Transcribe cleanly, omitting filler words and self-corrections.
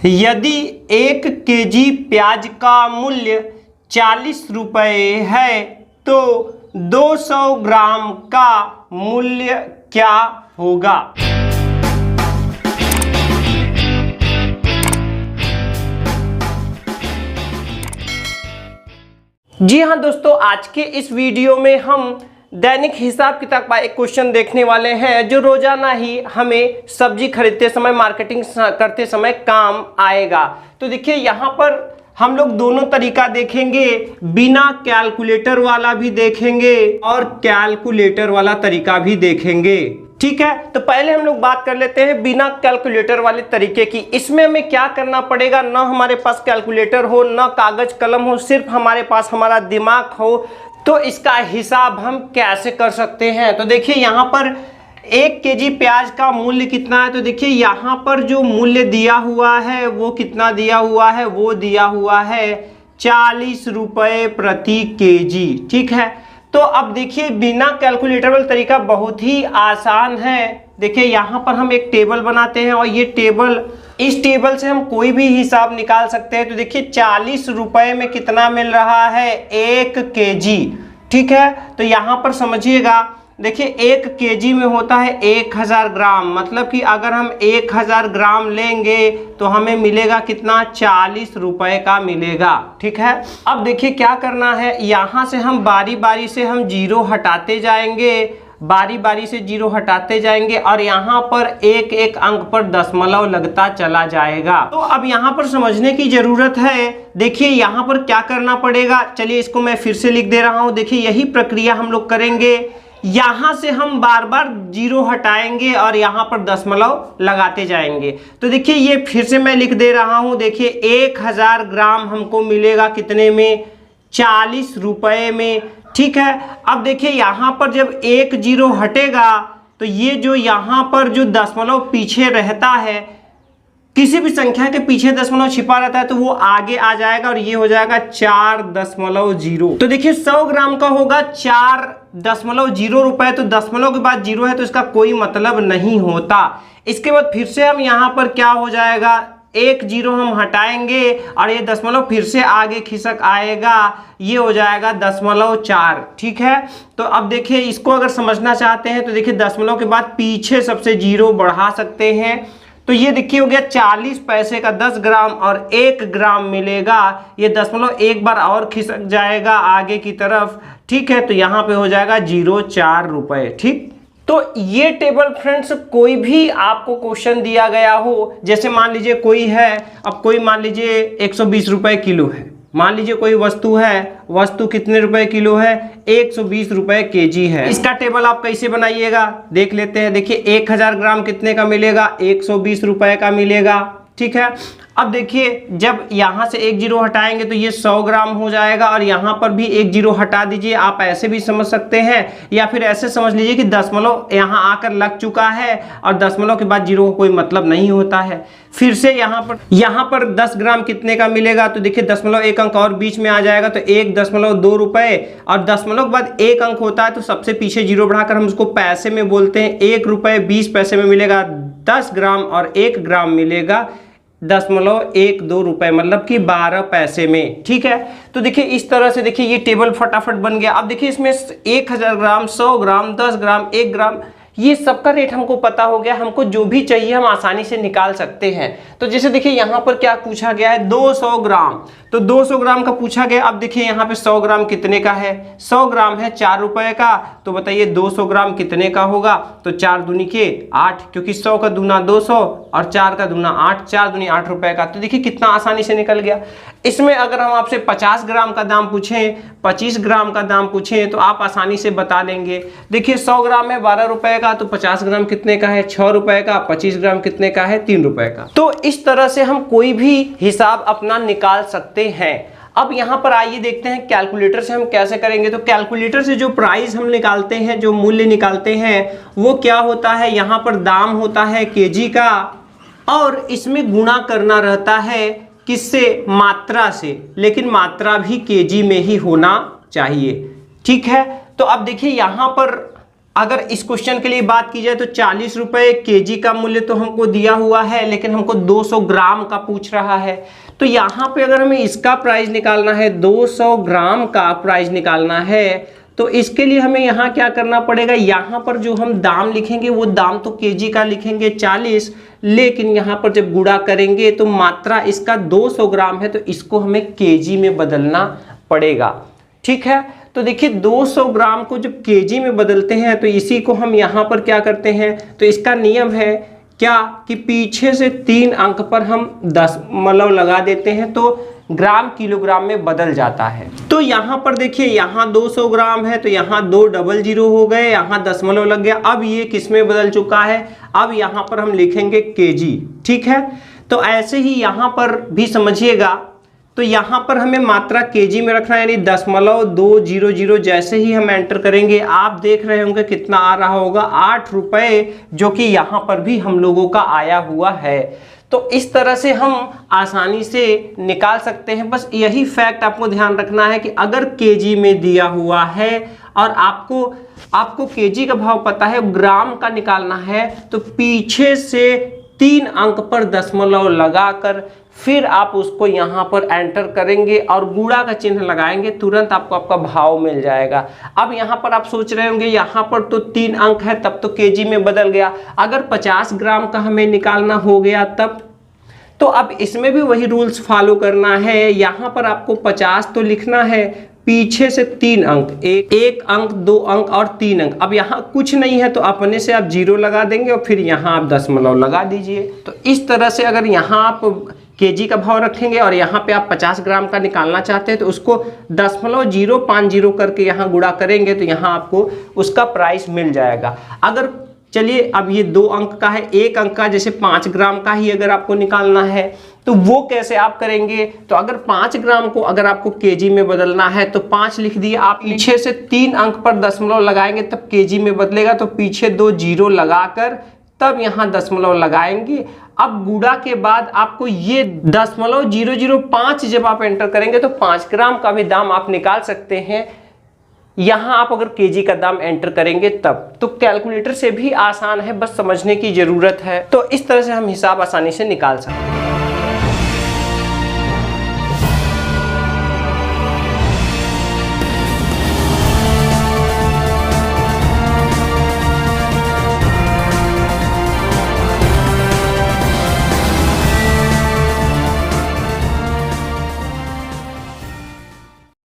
यदि 1 केजी प्याज का मूल्य 40 रुपये है तो 200 ग्राम का मूल्य क्या होगा? जी हाँ दोस्तों, आज के इस वीडियो में हम दैनिक हिसाब किताब का एक क्वेश्चन देखने वाले हैं जो रोजाना ही हमें सब्जी खरीदते समय, मार्केटिंग करते समय काम आएगा। तो देखिए यहाँ पर हम लोग दोनों तरीका देखेंगे, बिना कैलकुलेटर वाला भी देखेंगे और कैलकुलेटर वाला तरीका भी देखेंगे। ठीक है, तो पहले हम लोग बात कर लेते हैं बिना कैलकुलेटर वाले तरीके की। इसमें हमें क्या करना पड़ेगा, ना हमारे पास कैलकुलेटर हो, ना कागज कलम हो, सिर्फ हमारे पास हमारा दिमाग हो। तो इसका हिसाब हम कैसे कर सकते हैं? तो देखिए यहाँ पर 1 केजी प्याज का मूल्य कितना है। तो देखिए यहाँ पर जो मूल्य दिया हुआ है वो कितना दिया हुआ है, वो दिया हुआ है 40 रुपये प्रति केजी। ठीक है, तो अब देखिए बिना कैलकुलेटर वाला तरीका बहुत ही आसान है। देखिए यहाँ पर हम एक टेबल बनाते हैं और ये टेबल, इस टेबल से हम कोई भी हिसाब निकाल सकते हैं। तो देखिए 40 रुपये में कितना मिल रहा है, 1 केजी। ठीक है, तो यहाँ पर समझिएगा, देखिए 1 केजी में होता है 1000 ग्राम, मतलब कि अगर हम 1000 ग्राम लेंगे तो हमें मिलेगा कितना, 40 रुपये का मिलेगा। ठीक है, अब देखिए क्या करना है, यहाँ से हम बारी बारी से हम जीरो हटाते जाएंगे, बारी बारी से जीरो हटाते जाएंगे और यहाँ पर एक एक अंक पर दशमलव लगता चला जाएगा। तो अब यहाँ पर समझने की जरूरत है। देखिए यहाँ पर क्या करना पड़ेगा, चलिए इसको मैं फिर से लिख दे रहा हूँ। देखिए यही प्रक्रिया हम लोग करेंगे, यहाँ से हम बार बार जीरो हटाएंगे और यहाँ पर दशमलव लगाते जाएंगे। तो देखिए ये फिर से मैं लिख दे रहा हूँ। देखिए 1000 ग्राम हमको मिलेगा कितने में, 40 रुपये में। ठीक है, अब देखिए यहाँ पर जब एक जीरो हटेगा तो ये जो यहाँ पर जो दशमलव पीछे रहता है, किसी भी संख्या के पीछे दशमलव छिपा रहता है तो वो आगे आ जाएगा और ये हो जाएगा 4.0। तो देखिए 100 ग्राम का होगा 4.0 रुपए। तो दशमलव के बाद जीरो है तो इसका कोई मतलब नहीं होता। इसके बाद फिर से हम यहाँ पर क्या हो जाएगा, एक जीरो हम हटाएंगे और ये दशमलव फिर से आगे खिसक आएगा, ये हो जाएगा 0.4। ठीक है, तो अब देखिए इसको अगर समझना चाहते हैं तो देखिए दशमलव के बाद पीछे सबसे जीरो बढ़ा सकते हैं। तो ये देखिए हो गया 40 पैसे का 10 ग्राम और 1 ग्राम मिलेगा। ये दशमलव एक बार और खिसक जाएगा आगे की तरफ। ठीक है, तो यहाँ पे हो जाएगा 0.4 रुपये। ठीक, तो ये टेबल फ्रेंड्स, कोई भी आपको क्वेश्चन दिया गया हो, जैसे मान लीजिए कोई है, अब कोई मान लीजिए 120 रुपये किलो है, मान लीजिए कोई वस्तु है, वस्तु कितने रुपए किलो है, 120 रुपये केजी है। इसका टेबल आप कैसे बनाइएगा देख लेते हैं। देखिए 1000 ग्राम कितने का मिलेगा, 120 रुपये का मिलेगा। ठीक है, अब देखिए जब यहाँ से एक जीरो हटाएंगे तो ये 100 ग्राम हो जाएगा और यहाँ पर भी एक जीरो हटा दीजिए। आप ऐसे भी समझ सकते हैं या फिर ऐसे समझ लीजिए कि दशमलव यहाँ आकर लग चुका है और दशमलव के बाद जीरो का कोई मतलब नहीं होता है। फिर से यहाँ पर 10 ग्राम कितने का मिलेगा, तो देखिए दशमलव एक अंक और बीच में आ जाएगा तो 1.2 रुपये और दशमलव के बाद एक अंक होता है तो सबसे पीछे जीरो बढ़ाकर हम उसको पैसे में बोलते हैं। 1 रुपये 20 पैसे में मिलेगा 10 ग्राम और 1 ग्राम मिलेगा 0.12 रुपये, मतलब कि 12 पैसे में। ठीक है, तो देखिए इस तरह से देखिए ये टेबल फटाफट बन गया। अब देखिए इसमें 1000 ग्राम, 100 ग्राम, 10 ग्राम, 1 ग्राम, ये सबका रेट हमको पता हो गया। हमको जो भी चाहिए हम आसानी से निकाल सकते हैं। तो जैसे देखिए यहाँ पर क्या पूछा गया है, 200 ग्राम, तो 200 ग्राम का पूछा गया। अब देखिए यहाँ पे 100 ग्राम कितने का है, 100 ग्राम है 4 रुपए का। तो बताइए 200 ग्राम कितने का होगा, तो 4 दूनी के 8, क्योंकि 100 का दूना 200 और 4 का दूना 8, 4 दूनी 8 रुपए का। तो देखिए कितना आसानी से निकल गया। इसमें अगर हम आपसे 50 ग्राम का दाम पूछें, 25 ग्राम का दाम पूछें तो आप आसानी से बता लेंगे। देखिए 100 ग्राम है 12 रुपए का, तो 50 ग्राम कितने का है, 6 रुपए का। 25 ग्राम कितने का है, 3 रुपए का। तो इस तरह से हम कोई भी हिसाब अपना निकाल सकते हैं। अब यहाँ पर आइए देखते हैं कैलकुलेटर से हम कैसे करेंगे। तो कैलकुलेटर से जो प्राइस हम निकालते हैं, जो मूल्य निकालते हैं, वो क्या होता है, यहाँ पर दाम होता है केजी का और इसमें गुणा करना रहता है किससे, मात्रा से, लेकिन मात्रा भी केजी में ही होना चाहिए। ठीक है, तो अब देखिए यहाँ पर अगर इस क्वेश्चन के लिए बात की जाए तो 40 रुपए केजी का मूल्य तो हमको दिया हुआ है, लेकिन हमको 200 ग्राम का पूछ रहा है। तो यहाँ पे अगर हमें इसका प्राइस निकालना है, 200 ग्राम का प्राइस निकालना है, तो इसके लिए हमें यहाँ क्या करना पड़ेगा, यहाँ पर जो हम दाम लिखेंगे वो दाम तो केजी का लिखेंगे 40, लेकिन यहाँ पर जब गुणा करेंगे तो मात्रा इसका 200 ग्राम है, तो इसको हमें केजी में बदलना पड़ेगा। ठीक है, तो देखिए 200 ग्राम को जब केजी में बदलते हैं तो इसी को हम यहाँ पर क्या करते हैं, तो इसका नियम है क्या कि पीछे से 3 अंक पर हम दशमलव लगा देते हैं तो ग्राम किलोग्राम में बदल जाता है। तो यहाँ पर देखिए यहाँ 200 ग्राम है तो यहाँ 2 डबल जीरो हो गए, यहाँ दशमलव लग गया। अब ये किस में बदल चुका है, अब यहाँ पर हम लिखेंगे केजी। ठीक है, तो ऐसे ही यहाँ पर भी समझिएगा, तो यहाँ पर हमें मात्रा केजी में रखना है, यानी 0.200। जैसे ही हम एंटर करेंगे आप देख रहे होंगे कितना आ रहा होगा, 8 रुपये, जो कि यहाँ पर भी हम लोगों का आया हुआ है। तो इस तरह से हम आसानी से निकाल सकते हैं। बस यही फैक्ट आपको ध्यान रखना है कि अगर केजी में दिया हुआ है और आपको केजी का भाव पता है, ग्राम का निकालना है, तो पीछे से 3 अंक पर दशमलव लगाकर फिर आप उसको यहाँ पर एंटर करेंगे और गुणा का चिन्ह लगाएंगे, तुरंत आपको आपका भाव मिल जाएगा। अब यहाँ पर आप सोच रहे होंगे यहाँ पर तो 3 अंक है, तब तो केजी में बदल गया, अगर 50 ग्राम का हमें निकालना हो गया तब, तो अब इसमें भी वही रूल्स फॉलो करना है। यहाँ पर आपको 50 तो लिखना है, पीछे से 3 अंक, एक अंक, 2 अंक और 3 अंक। अब यहाँ कुछ नहीं है तो अपने से आप 0 लगा देंगे और फिर यहाँ आप दशमलव लगा दीजिए। तो इस तरह से अगर यहाँ आप केजी का भाव रखेंगे और यहाँ पे आप 50 ग्राम का निकालना चाहते हैं तो उसको 0.050 करके यहाँ गुणा करेंगे तो यहाँ आपको उसका प्राइस मिल जाएगा। अगर चलिए अब ये 2 अंक का है, 1 अंक का जैसे 5 ग्राम का ही अगर आपको निकालना है तो वो कैसे आप करेंगे, तो अगर 5 ग्राम को अगर आपको केजी में बदलना है तो 5 लिख दिए, आप पीछे से 3 अंक पर दशमलव लगाएंगे तब केजी में बदलेगा, तो पीछे 2 जीरो लगाकर तब यहाँ दशमलव लगाएंगे। अब गुणा के बाद आपको ये 0.005 जब आप एंटर करेंगे तो 5 ग्राम का भी दाम आप निकाल सकते हैं। यहाँ आप अगर केजी का दाम एंटर करेंगे तब, तो कैलकुलेटर से भी आसान है, बस समझने की जरूरत है। तो इस तरह से हम हिसाब आसानी से निकाल सकते हैं।